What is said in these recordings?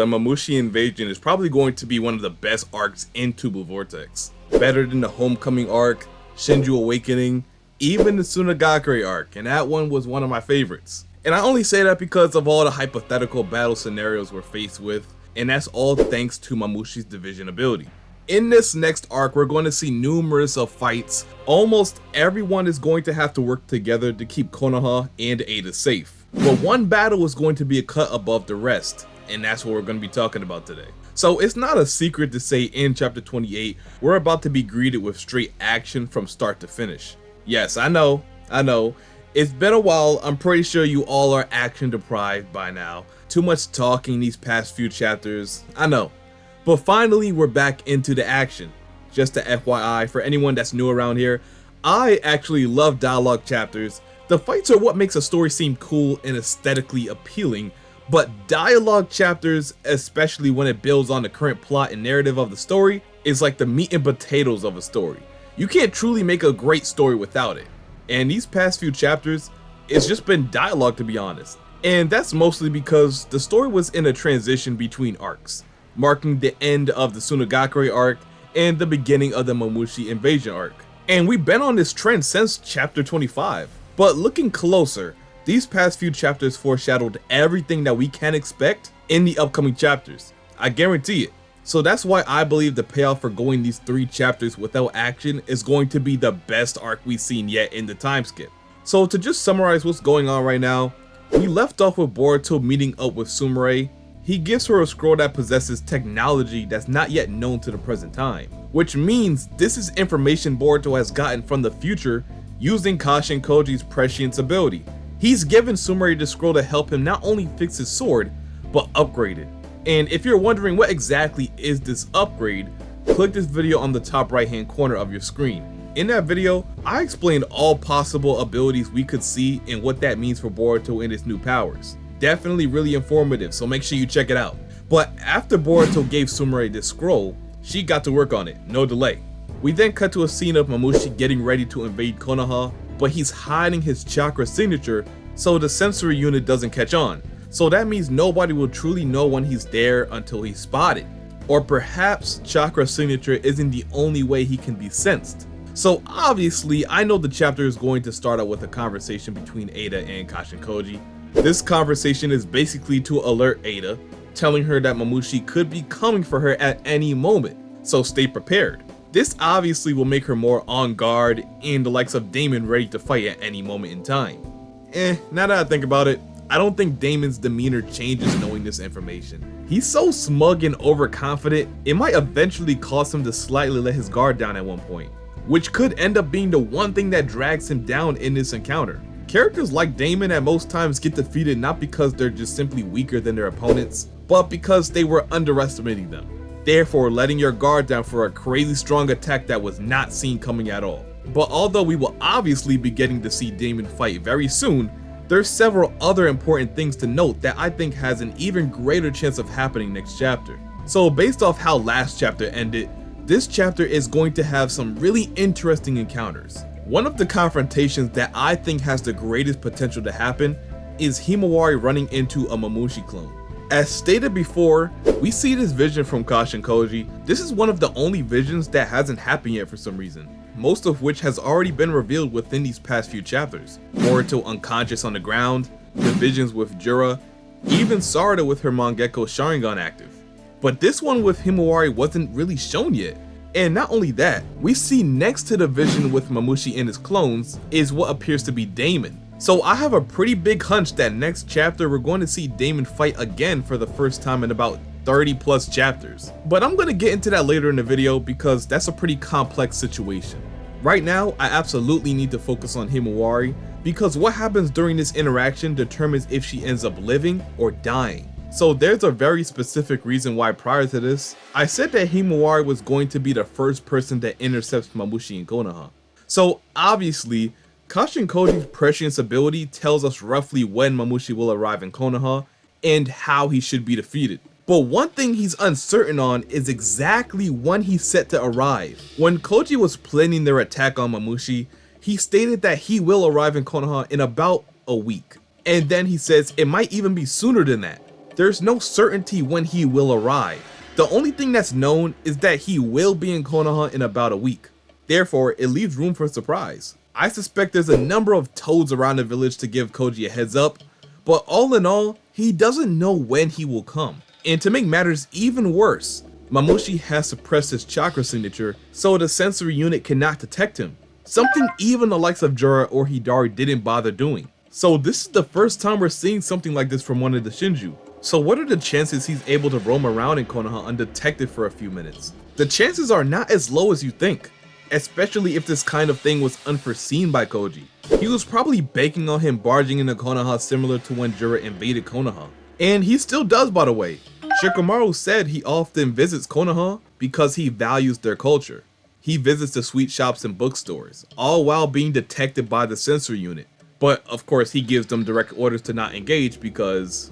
the Mamushi invasion is probably going to be one of the best arcs in TBV Vortex. Better than the Homecoming arc, Shinju Awakening, even the Tsunagakure arc, and that one was one of my favorites. And I only say that because of all the hypothetical battle scenarios we're faced with, and that's all thanks to Mamushi's division ability. In this next arc, we're going to see numerous of fights. Almost everyone is going to have to work together to keep Konoha and Ada safe. But one battle is going to be a cut above the rest, and that's what we're going to be talking about today. So it's not a secret to say in chapter 28, we're about to be greeted with straight action from start to finish. Yes, I know. It's been a while. I'm pretty sure you all are action deprived by now. Too much talking these past few chapters, I know. But finally, we're back into the action. Just a FYI, for anyone that's new around here, I actually love dialogue chapters. The fights are what makes a story seem cool and aesthetically appealing, but dialogue chapters, especially when it builds on the current plot and narrative of the story, is like the meat and potatoes of a story. You can't truly make a great story without it. And these past few chapters, it's just been dialogue, to be honest. And that's mostly because the story was in a transition between arcs, marking the end of the Tsunagakure arc and the beginning of the Mamushi invasion arc. And we've been on this trend since chapter 25. But looking closer, these past few chapters foreshadowed everything that we can expect in the upcoming chapters. I guarantee it. So that's why I believe the payoff for going these 3 chapters without action is going to be the best arc we've seen yet in the time skip. So to just summarize what's going on right now, we left off with Boruto meeting up with Sumire. He gives her a scroll that possesses technology that's not yet known to the present time, which means this is information Boruto has gotten from the future using Kashin Koji's prescience ability. He's given Sumire the scroll to help him not only fix his sword, but upgrade it. And if you're wondering what exactly is this upgrade, click this video on the top right hand corner of your screen. In that video, I explained all possible abilities we could see and what that means for Boruto and his new powers. Definitely really informative, so make sure you check it out. But after Boruto gave Sumire this scroll, she got to work on it, no delay. We then cut to a scene of Mamushi getting ready to invade Konoha, but he's hiding his chakra signature so the sensory unit doesn't catch on. So that means nobody will truly know when he's there until he's spotted. Or perhaps chakra signature isn't the only way he can be sensed. So obviously, I know the chapter is going to start out with a conversation between Ada and Kashin Koji. This conversation is basically to alert Ada, telling her that Mamushi could be coming for her at any moment, so stay prepared. This obviously will make her more on guard and the likes of Damon ready to fight at any moment in time. Now that I think about it, I don't think Damon's demeanor changes knowing this information. He's so smug and overconfident, it might eventually cause him to slightly let his guard down at one point, which could end up being the one thing that drags him down in this encounter. Characters like Damon at most times get defeated not because they're just simply weaker than their opponents, but because they were underestimating them, therefore letting your guard down for a crazy strong attack that was not seen coming at all. But although we will obviously be getting to see Damon fight very soon, there's several other important things to note that I think has an even greater chance of happening next chapter. So based off how last chapter ended, this chapter is going to have some really interesting encounters. One of the confrontations that I think has the greatest potential to happen is Himawari running into a Mamushi clone. As stated before, we see this vision from Kashin Koji. This is one of the only visions that hasn't happened yet for some reason, most of which has already been revealed within these past few chapters. Boruto unconscious on the ground, the visions with Jura, even Sarada with her Mangekyo Sharingan active. But this one with Himawari wasn't really shown yet. And not only that, we see next to the vision with Mamushi and his clones is what appears to be Damon. So I have a pretty big hunch that next chapter we're going to see Damon fight again for the first time in about 30 plus chapters. But I'm going to get into that later in the video because that's a pretty complex situation. Right now, I absolutely need to focus on Himawari because what happens during this interaction determines if she ends up living or dying. So there's a very specific reason why prior to this, I said that Himawari was going to be the first person that intercepts Mamushi and Konoha. So obviously, Kashin Koji's prescience ability tells us roughly when Mamushi will arrive in Konoha and how he should be defeated. But one thing he's uncertain on is exactly when he's set to arrive. When Koji was planning their attack on Mamushi, he stated that he will arrive in Konoha in about a week. And then he says it might even be sooner than that. there's no certainty when he will arrive. The only thing that's known is that he will be in Konoha in about a week. Therefore, it leaves room for surprise. I suspect there's a number of toads around the village to give Koji a heads up, but all in all, he doesn't know when he will come. And to make matters even worse, Mamushi has suppressed his chakra signature so the sensory unit cannot detect him. Something even the likes of Jura or Hidari didn't bother doing. So this is the first time we're seeing something like this from one of the shinju. So what are the chances he's able to roam around in Konoha undetected for a few minutes? The chances are not as low as you think, especially if this kind of thing was unforeseen by Koji. He was probably banking on him barging into Konoha similar to when Jura invaded Konoha. And he still does, by the way. Shikamaru said he often visits Konoha because he values their culture. He visits the sweet shops and bookstores, all while being detected by the sensory unit. But of course he gives them direct orders to not engage because,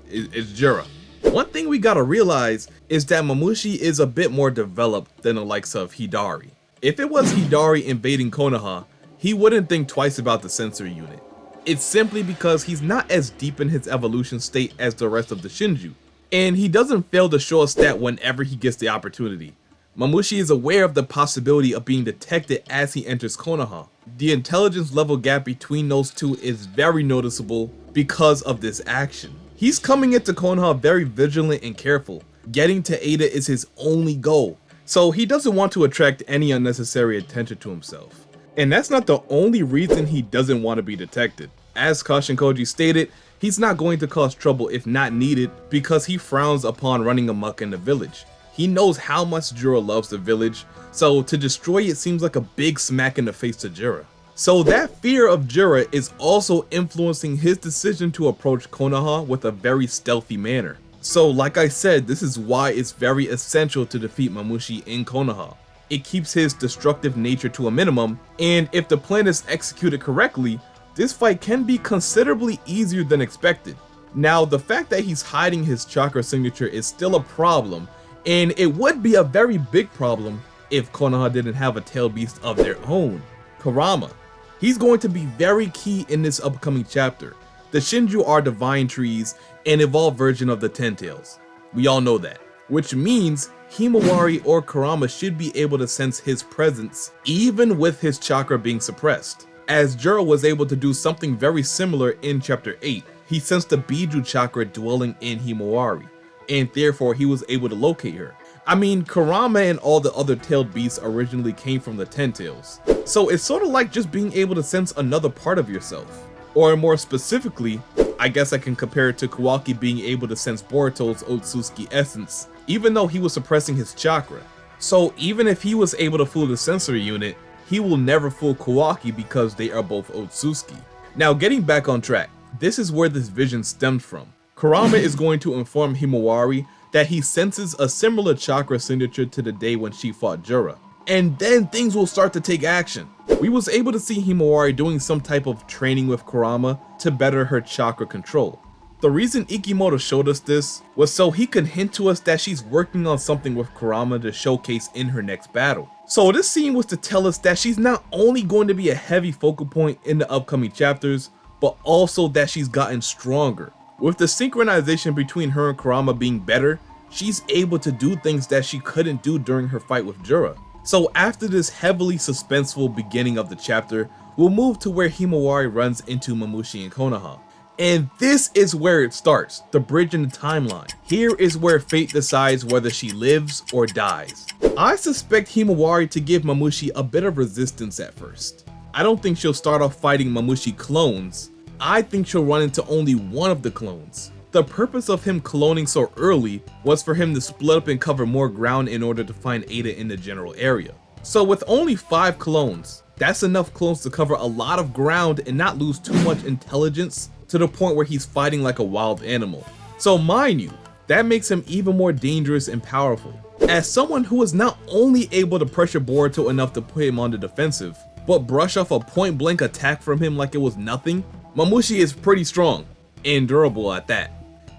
it's Jura. One thing we gotta realize is that Mamushi is a bit more developed than the likes of Hidari. If it was Hidari invading Konoha, he wouldn't think twice about the sensory unit. It's simply because he's not as deep in his evolution state as the rest of the shinju. And he doesn't fail to show us that whenever he gets the opportunity. Mamushi is aware of the possibility of being detected as he enters Konoha. The intelligence level gap between those two is very noticeable because of this action. He's coming into Konoha very vigilant and careful. Getting to Ada is his only goal, so he doesn't want to attract any unnecessary attention to himself. And that's not the only reason he doesn't want to be detected. As Kashin Koji stated, he's not going to cause trouble if not needed because he frowns upon running amok in the village. He knows how much Jura loves the village, so to destroy it seems like a big smack in the face to Jura. So that fear of Jura is also influencing his decision to approach Konoha with a very stealthy manner. So like I said, this is why it's very essential to defeat Mamushi in Konoha. It keeps his destructive nature to a minimum, and if the plan is executed correctly, this fight can be considerably easier than expected. Now, the fact that he's hiding his chakra signature is still a problem, and it would be a very big problem if Konoha didn't have a tail beast of their own, Kurama. He's going to be very key in this upcoming chapter. The shinju are divine trees, an evolved version of the Ten Tails. We all know that. Which means Himawari or Kurama should be able to sense his presence even with his chakra being suppressed. As Jura was able to do something very similar in chapter 8, he sensed the Biju chakra dwelling in Himawari, and therefore he was able to locate her. I mean, Kurama and all the other tailed beasts originally came from the Ten Tails, so it's sort of like just being able to sense another part of yourself. Or more specifically, I guess I can compare it to Kawaki being able to sense Boruto's Otsutsuki essence, even though he was suppressing his chakra. So even if he was able to fool the sensory unit, he will never fool Kawaki because they are both Otsutsuki. Now getting back on track, this is where this vision stemmed from. Kurama is going to inform Himawari that he senses a similar chakra signature to the day when she fought Jura. And then things will start to take action. We was able to see Himawari doing some type of training with Kurama to better her chakra control. The reason Ikimoto showed us this was so he could hint to us that she's working on something with Kurama to showcase in her next battle. So this scene was to tell us that she's not only going to be a heavy focal point in the upcoming chapters, but also that she's gotten stronger. With the synchronization between her and Kurama being better, she's able to do things that she couldn't do during her fight with Jura. So after this heavily suspenseful beginning of the chapter, we'll move to where Himawari runs into Mamushi and Konoha. And this is where it starts, the bridge in the timeline. Here is where fate decides whether she lives or dies. I suspect Himawari to give Mamushi a bit of resistance at first. I don't think she'll start off fighting Mamushi clones. I think she'll run into only one of the clones. The purpose of him cloning so early was for him to split up and cover more ground in order to find Ada in the general area. So with only 5 clones, that's enough clones to cover a lot of ground and not lose too much intelligence to the point where he's fighting like a wild animal. So mind you, that makes him even more dangerous and powerful. As someone who is not only able to pressure Boruto enough to put him on the defensive, but brush off a point blank attack from him like it was nothing, Mamushi is pretty strong, and durable at that.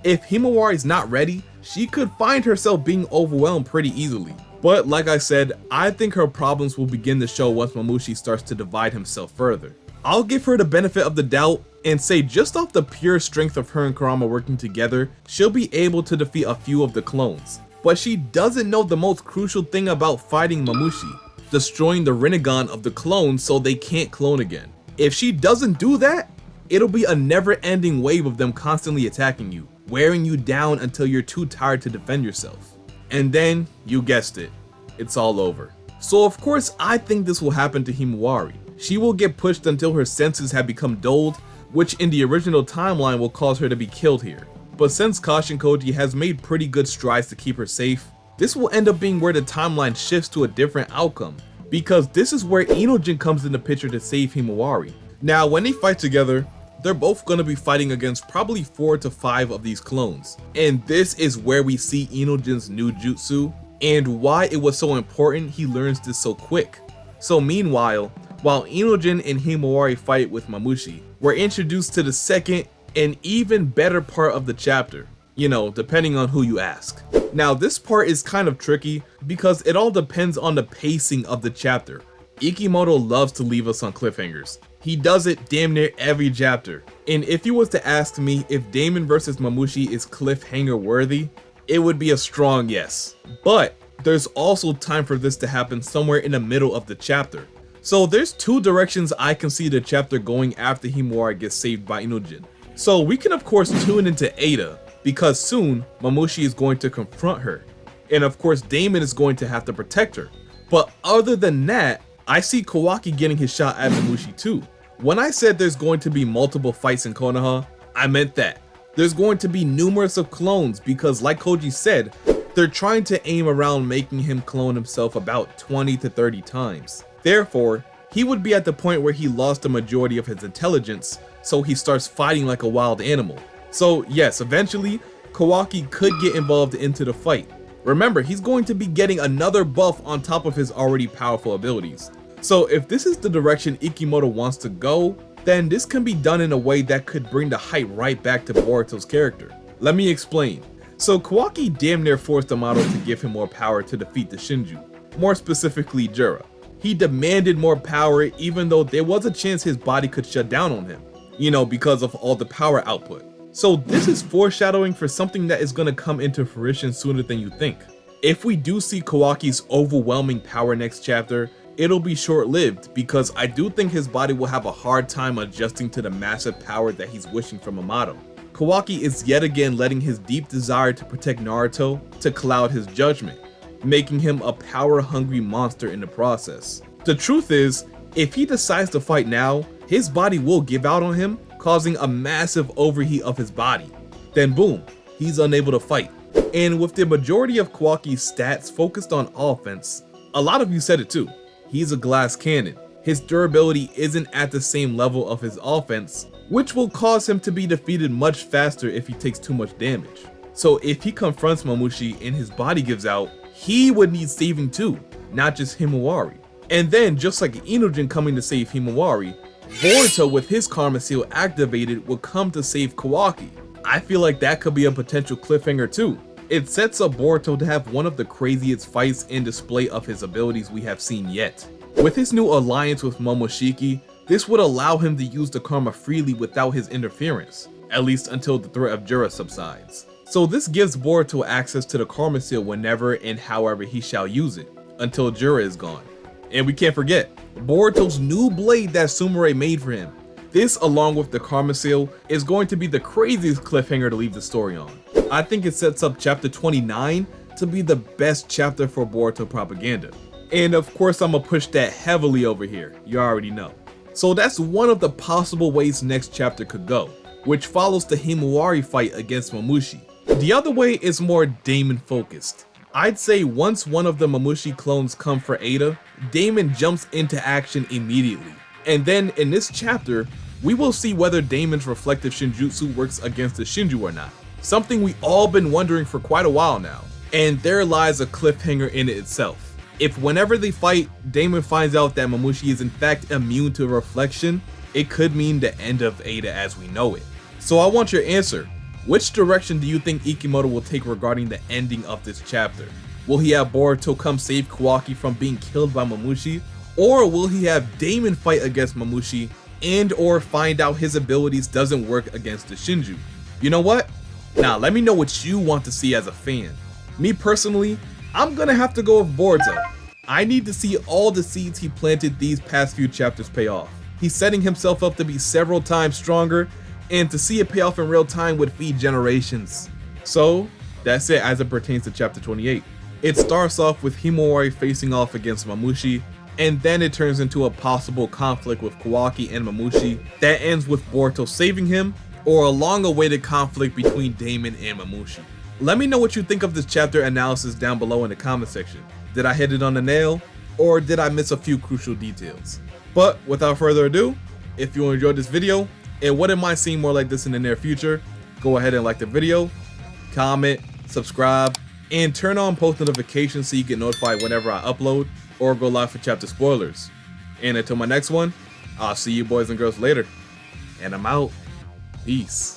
If Himawari's not ready, she could find herself being overwhelmed pretty easily. But like I said, I think her problems will begin to show once Mamushi starts to divide himself further. I'll give her the benefit of the doubt and say just off the pure strength of her and Kurama working together, she'll be able to defeat a few of the clones. But she doesn't know the most crucial thing about fighting Mamushi, destroying the Rinnegan of the clones so they can't clone again. If she doesn't do that, it'll be a never-ending wave of them constantly attacking you, wearing you down until you're too tired to defend yourself. And then, you guessed it, it's all over. So of course I think this will happen to Himawari. She will get pushed until her senses have become dulled, which in the original timeline will cause her to be killed here. But since Kashin Koji has made pretty good strides to keep her safe, this will end up being where the timeline shifts to a different outcome, because this is where Inojin comes in the picture to save Himawari. Now when they fight together, they're both going to be fighting against probably 4 to 5 of these clones, and this is where we see Inojin's new jutsu and why it was so important he learns this so quick. So meanwhile, while Inojin and Himawari fight with Mamushi, we're introduced to the second and even better part of the chapter, you know, depending on who you ask. Now this part is kind of tricky because it all depends on the pacing of the chapter. Ikimoto loves to leave us on cliffhangers. He does it damn near every chapter. And if you was to ask me if Damon vs Mamushi is cliffhanger worthy, it would be a strong yes. But there's also time for this to happen somewhere in the middle of the chapter. So there's 2 directions I can see the chapter going after Himawari gets saved by Inojin. So we can of course tune into Ada, because soon Mamushi is going to confront her. And of course Damon is going to have to protect her. But other than that, I see Kawaki getting his shot at Mamushi too. When I said there's going to be multiple fights in Konoha, I meant that. There's going to be numerous of clones because like Koji said, they're trying to aim around making him clone himself about 20 to 30 times. Therefore, he would be at the point where he lost the majority of his intelligence, so he starts fighting like a wild animal. So yes, eventually, Kawaki could get involved into the fight. Remember, he's going to be getting another buff on top of his already powerful abilities. So if this is the direction Ikimoto wants to go, then this can be done in a way that could bring the hype right back to Boruto's character. Let me explain. So Kawaki damn near forced Amato to give him more power to defeat the Shinju, more specifically Jura. He demanded more power even though there was a chance his body could shut down on him, you know, because of all the power output. So this is foreshadowing for something that is going to come into fruition sooner than you think. If we do see Kawaki's overwhelming power next chapter, it'll be short-lived because I do think his body will have a hard time adjusting to the massive power that he's wishing from Amato. Kawaki is yet again letting his deep desire to protect Naruto to cloud his judgment, making him a power-hungry monster in the process. The truth is, if he decides to fight now, his body will give out on him, causing a massive overheat of his body. Then boom, he's unable to fight. And with the majority of Kawaki's stats focused on offense, a lot of you said it too, he's a glass cannon. His durability isn't at the same level of his offense, which will cause him to be defeated much faster if he takes too much damage. So if he confronts Mamushi and his body gives out, he would need saving too, not just Himawari. And then just like Inojin coming to save Himawari, Boruto with his Karma Seal activated will come to save Kawaki. I feel like that could be a potential cliffhanger too. It sets up Boruto to have one of the craziest fights and display of his abilities we have seen yet. With his new alliance with Momoshiki, this would allow him to use the karma freely without his interference, at least until the threat of Jura subsides. So this gives Boruto access to the Karma Seal whenever and however he shall use it, until Jura is gone. And we can't forget, Boruto's new blade that Sumire made for him. This, along with the Karma Seal, is going to be the craziest cliffhanger to leave the story on. I think it sets up chapter 29 to be the best chapter for Boruto propaganda. And of course I'm gonna push that heavily over here, you already know. So that's one of the possible ways next chapter could go, which follows the Himawari fight against Mamushi. The other way is more Damon focused. I'd say once one of the Mamushi clones come for Ada, Damon jumps into action immediately. And then in this chapter, we will see whether Damon's reflective Shinjutsu works against the Shinju or not. Something we all been wondering for quite a while now. And there lies a cliffhanger in it itself. If whenever they fight, Damon finds out that Mamushi is in fact immune to reflection, it could mean the end of Ada as we know it. So I want your answer. Which direction do you think Ikimoto will take regarding the ending of this chapter? Will he have Boruto come save Kawaki from being killed by Mamushi? Or will he have Damon fight against Mamushi and or find out his abilities doesn't work against the Shinju. You know what? Now let me know what you want to see as a fan. Me personally, I'm gonna have to go with Boruto. I need to see all the seeds he planted these past few chapters pay off. He's setting himself up to be several times stronger, and to see it pay off in real time would feed generations. So that's it as it pertains to chapter 28. It starts off with Himawari facing off against Mamushi, and then it turns into a possible conflict with Kawaki and Mamushi that ends with Boruto saving him, or a long-awaited conflict between Damon and Mamushi. Let me know what you think of this chapter analysis down below in the comment section. Did I hit it on the nail, or did I miss a few crucial details? But without further ado, if you enjoyed this video and wouldn't mind seeing more like this in the near future, go ahead and like the video, comment, subscribe, and turn on post notifications so you get notified whenever I upload or go live for chapter spoilers. And until my next one, I'll see you boys and girls later. And I'm out. Peace.